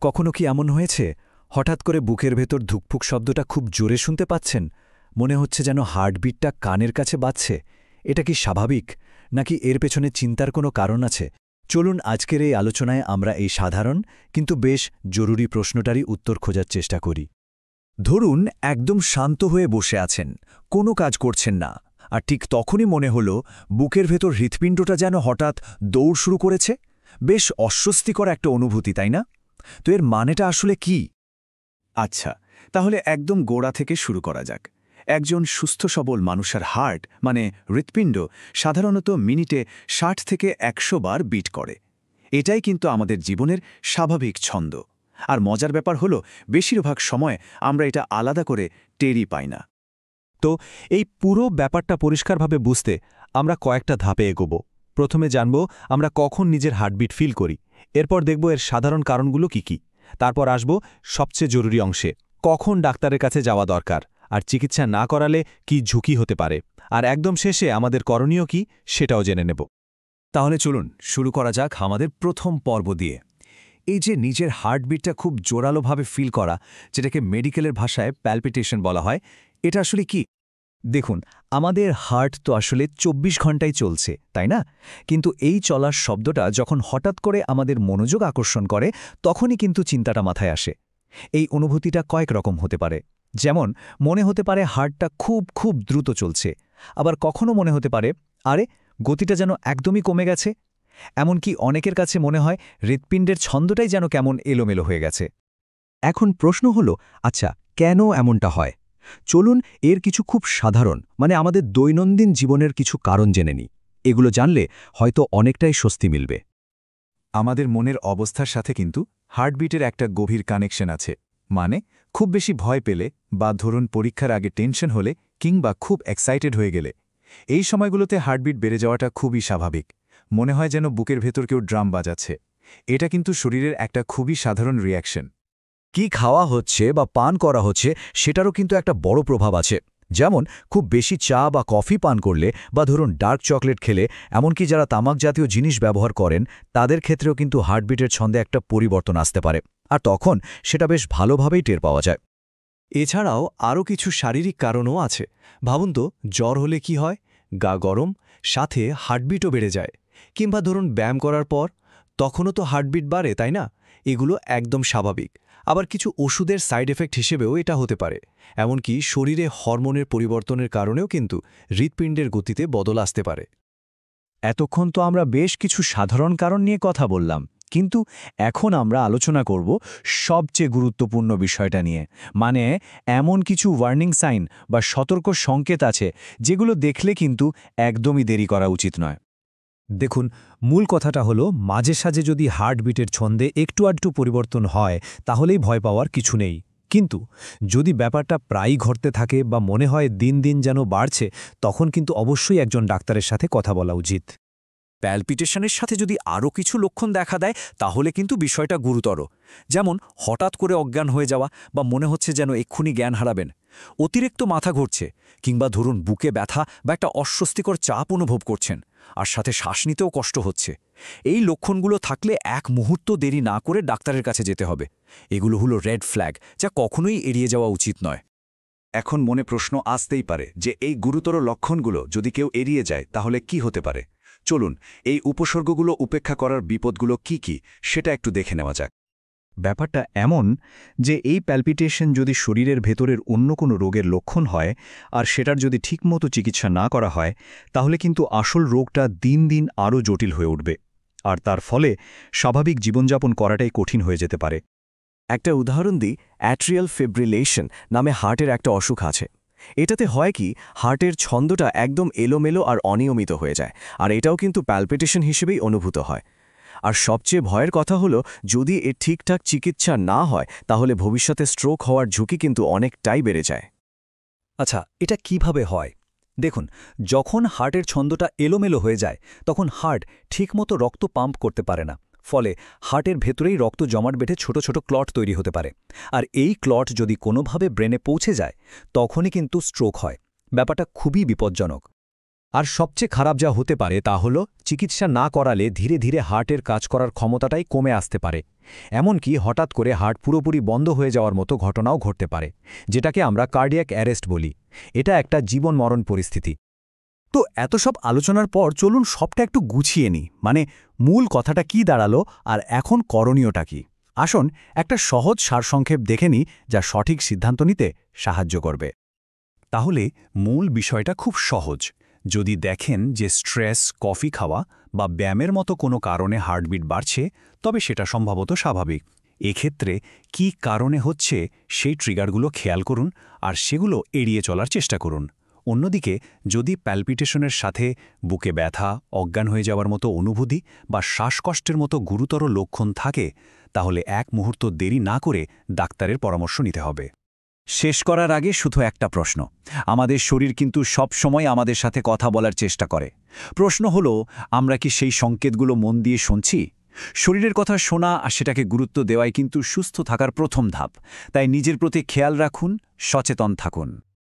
কখনো কি এমন হয়েছে হঠাৎ করে বুকের ভেতর ধুকফুক শব্দটা খুব জোরে শুনতে পাচ্ছেন? মনে হচ্ছে যেন হার্টবিটটা কানের কাছে বাজছে। এটা কি স্বাভাবিক, নাকি এর পেছনে চিন্তার কোনো কারণ আছে? চলুন আজকের এই আলোচনায় আমরা এই সাধারণ কিন্তু বেশ জরুরি প্রশ্নটারই উত্তর খোঁজার চেষ্টা করি। ধরুন একদম শান্ত হয়ে বসে আছেন, কোনো কাজ করছেন না, আর ঠিক তখনই মনে হল বুকের ভেতর হৃৎপিণ্ডটা যেন হঠাৎ দৌড় শুরু করেছে। বেশ অস্বস্তিকর একটা অনুভূতি, তাই না? তো এর মানেটা আসলে কি? আচ্ছা, তাহলে একদম গোড়া থেকে শুরু করা যাক। একজন সুস্থ সবল মানুষের হার্ট মানে হৃৎপিণ্ড সাধারণত মিনিটে ৬০ থেকে ১০০ বার বিট করে। এটাই কিন্তু আমাদের জীবনের স্বাভাবিক ছন্দ। আর মজার ব্যাপার হলো, বেশিরভাগ সময় আমরা এটা আলাদা করে টেরই পাই না। তো এই পুরো ব্যাপারটা পরিষ্কারভাবে বুঝতে আমরা কয়েকটা ধাপে এগোব। প্রথমে জানব আমরা কখন নিজের হার্টবিট ফিল করি, এরপর দেখব এর সাধারণ কারণগুলো কি কি। তারপর আসব সবচেয়ে জরুরি অংশে, কখন ডাক্তারের কাছে যাওয়া দরকার, আর চিকিৎসা না করালে কি ঝুঁকি হতে পারে, আর একদম শেষে আমাদের করণীয় কি সেটাও জেনে নেব। তাহলে চলুন শুরু করা যাক আমাদের প্রথম পর্ব দিয়ে। এই যে নিজের হার্টবিটটা খুব জোরালোভাবে ফিল করা, যেটাকে মেডিকেলের ভাষায় প্যালপিটেশন বলা হয়, এটা আসলে কি? দেখুন, আমাদের হার্ট তো আসলে ২৪ ঘন্টাই চলছে, তাই না? কিন্তু এই চলার শব্দটা যখন হঠাৎ করে আমাদের মনোযোগ আকর্ষণ করে, তখনই কিন্তু চিন্তাটা মাথায় আসে। এই অনুভূতিটা কয়েক রকম হতে পারে। যেমন মনে হতে পারে হার্টটা খুব খুব দ্রুত চলছে, আবার কখনো মনে হতে পারে আরে গতিটা যেন একদমই কমে গেছে। এমনকি অনেকের কাছে মনে হয় হৃৎপিণ্ডের ছন্দটাই যেন কেমন এলোমেলো হয়ে গেছে। এখন প্রশ্ন হলো, আচ্ছা কেন এমনটা হয়? চলুন এর কিছু খুব সাধারণ আমাদের দৈনন্দিন জীবনের কিছু কারণ জেনে নিই। এগুলো জানলে হয়তো অনেকটাই স্বস্তি মিলবে। আমাদের মনের অবস্থার সাথে কিন্তু হার্টবিটের একটা গভীর কানেকশন আছে। মানে খুব বেশি ভয় পেলে, বা ধরুন পরীক্ষার আগে টেনশন হলে, কিংবা খুব এক্সাইটেড হয়ে গেলে, এই সময়গুলোতে হার্টবিট বেড়ে যাওয়াটা খুবই স্বাভাবিক। মনে হয় যেন বুকের ভেতর কেউ ড্রাম বাজাচ্ছে। এটা কিন্তু শরীরের একটা খুবই সাধারণ রিয়াকশন। কি খাওয়া হচ্ছে বা পান করা হচ্ছে সেটারও কিন্তু একটা বড় প্রভাব আছে। যেমন খুব বেশি চা বা কফি পান করলে, বা ধরুন ডার্ক চকলেট খেলে, এমনকি যারা তামাক জাতীয় জিনিস ব্যবহার করেন, তাদের ক্ষেত্রেও কিন্তু হার্টবিটের ছন্দে একটা পরিবর্তন আসতে পারে। আর তখন সেটা বেশ ভালোভাবেই টের পাওয়া যায়। এছাড়াও আরও কিছু শারীরিক কারণও আছে। ভাবুন তো, জ্বর হলে কি হয়? গা গরম, সাথে হার্টবিটও বেড়ে যায়। কিংবা ধরুন ব্যায়াম করার পর, তখনও তো হার্টবিট বাড়ে, তাই না? এগুলো একদম স্বাভাবিক। আবার কিছু ওষুধের সাইড এফেক্ট হিসেবেও এটা হতে পারে। এমনকি শরীরে হরমোনের পরিবর্তনের কারণেও কিন্তু হৃৎপিণ্ডের গতিতে বদল আসতে পারে। এতক্ষণ তো আমরা বেশ কিছু সাধারণ কারণ নিয়ে কথা বললাম, কিন্তু এখন আমরা আলোচনা করব সবচেয়ে গুরুত্বপূর্ণ বিষয়টা নিয়ে। মানে এমন কিছু ওয়ার্নিং সাইন বা সতর্ক সংকেত আছে যেগুলো দেখলে কিন্তু একদমই দেরি করা উচিত নয়। দেখুন, মূল কথাটা হলো মাঝে সাঝে যদি হার্টবিটের ছন্দে একটু আধটু পরিবর্তন হয়, তাহলেই ভয় পাওয়ার কিছু নেই। কিন্তু যদি ব্যাপারটা প্রায়ই ঘটতে থাকে বা মনে হয় দিন দিন যেন বাড়ছে, তখন কিন্তু অবশ্যই একজন ডাক্তারের সাথে কথা বলা উচিত। প্যালপিটেশনের সাথে যদি আরও কিছু লক্ষণ দেখা দেয়, তাহলে কিন্তু বিষয়টা গুরুতর। যেমন হঠাৎ করে অজ্ঞান হয়ে যাওয়া, বা মনে হচ্ছে যেন এক্ষুনি জ্ঞান হারাবেন, অতিরিক্ত মাথা ঘুরছে, কিংবা ধরুন বুকে ব্যথা বা একটা অস্বস্তিকর চাপ অনুভব করছেন, আর সাথে শ্বাস নিতেও কষ্ট হচ্ছে। এই লক্ষণগুলো থাকলে এক মুহূর্ত দেরি না করে ডাক্তারের কাছে যেতে হবে। এগুলো হলো রেড ফ্ল্যাগ, যা কখনোই এড়িয়ে যাওয়া উচিত নয়। এখন মনে প্রশ্ন আসতেই পারে যে এই গুরুতর লক্ষণগুলো যদি কেউ এড়িয়ে যায় তাহলে কি হতে পারে। চলুন এই উপসর্গগুলো উপেক্ষা করার বিপদগুলো কি কি সেটা একটু দেখে নেওয়া যাক। ব্যাপারটা এমন যে এই প্যালপিটেশন যদি শরীরের ভেতরের অন্য কোনো রোগের লক্ষণ হয়, আর সেটার যদি ঠিকমতো চিকিৎসা না করা হয়, তাহলে কিন্তু আসল রোগটা দিন দিন আরও জটিল হয়ে উঠবে, আর তার ফলে স্বাভাবিক জীবনযাপন করাটাই কঠিন হয়ে যেতে পারে। একটা উদাহরণ দিই, অ্যাট্রিয়াল ফিব্রিলেশন নামে হার্টের একটা অসুখ আছে। এটাতে হয় কি, হার্টের ছন্দটা একদম এলোমেলো আর অনিয়মিত হয়ে যায়, আর এটাও কিন্তু প্যালপিটেশন হিসেবেই অনুভূত হয়। আর সবচেয়ে ভয়ের কথা হলো, যদি এর ঠিকঠাক চিকিৎসা না হয়, তাহলে ভবিষ্যতে স্ট্রোক হওয়ার ঝুঁকি কিন্তু অনেকটাই বেড়ে যায়। আচ্ছা, এটা কিভাবে হয়? দেখুন, যখন হার্টের ছন্দটা এলোমেলো হয়ে যায়, তখন হার্ট ঠিকমতো রক্ত পাম্প করতে পারে না। ফলে হার্টের ভেতরেই রক্ত জমাট বেঁধে ছোট ছোট ক্লট তৈরি হতে পারে। আর এই ক্লট যদি কোনোভাবে ব্রেনে পৌঁছে যায়, তখনই কিন্তু স্ট্রোক হয়। ব্যাপারটা খুবই বিপজ্জনক। আর সবচেয়ে খারাপ যা হতে পারে তা হল চিকিৎসা না করালে ধীরে ধীরে হার্টের কাজ করার ক্ষমতাটাই কমে আসতে পারে। এমনকি হঠাৎ করে হার্ট পুরোপুরি বন্ধ হয়ে যাওয়ার মতো ঘটনাও ঘটতে পারে, যেটাকে আমরা কার্ডিয়াক অ্যারেস্ট বলি। এটা একটা জীবন-মরণ পরিস্থিতি। তো এত সব আলোচনার পর চলুন সবটা একটু গুছিয়ে নিই, মানে মূল কথাটা কি দাঁড়ালো আর এখন করণীয়টা কি। আসুন একটা সহজ সারসংক্ষেপ দেখে নিই, যা সঠিক সিদ্ধান্ত নিতে সাহায্য করবে। তাহলে মূল বিষয়টা খুব সহজ। যদি দেখেন যে স্ট্রেস, কফি খাওয়া বা ব্যায়ামের মতো কোনো কারণে হার্টবিট বাড়ছে, তবে সেটা সম্ভবত স্বাভাবিক। এক্ষেত্রে কী কারণে হচ্ছে সেই ট্রিগারগুলো খেয়াল করুন আর সেগুলো এড়িয়ে চলার চেষ্টা করুন। অন্যদিকে যদি প্যালপিটেশনের সাথে বুকে ব্যথা, অজ্ঞান হয়ে যাওয়ার মতো অনুভূতি বা শ্বাসকষ্টের মতো গুরুতর লক্ষণ থাকে, তাহলে এক মুহূর্ত দেরি না করে ডাক্তারের পরামর্শ নিতে হবে। শেষ করার আগে শুধু একটা প্রশ্ন। আমাদের শরীর কিন্তু সব সময় আমাদের সাথে কথা বলার চেষ্টা করে। প্রশ্ন হলো, আমরা কি সেই সংকেতগুলো মন দিয়ে শুনছি? শরীরের কথা শোনা আর সেটাকে গুরুত্ব দেওয়াই কিন্তু সুস্থ থাকার প্রথম ধাপ। তাই নিজের প্রতি খেয়াল রাখুন, সচেতন থাকুন।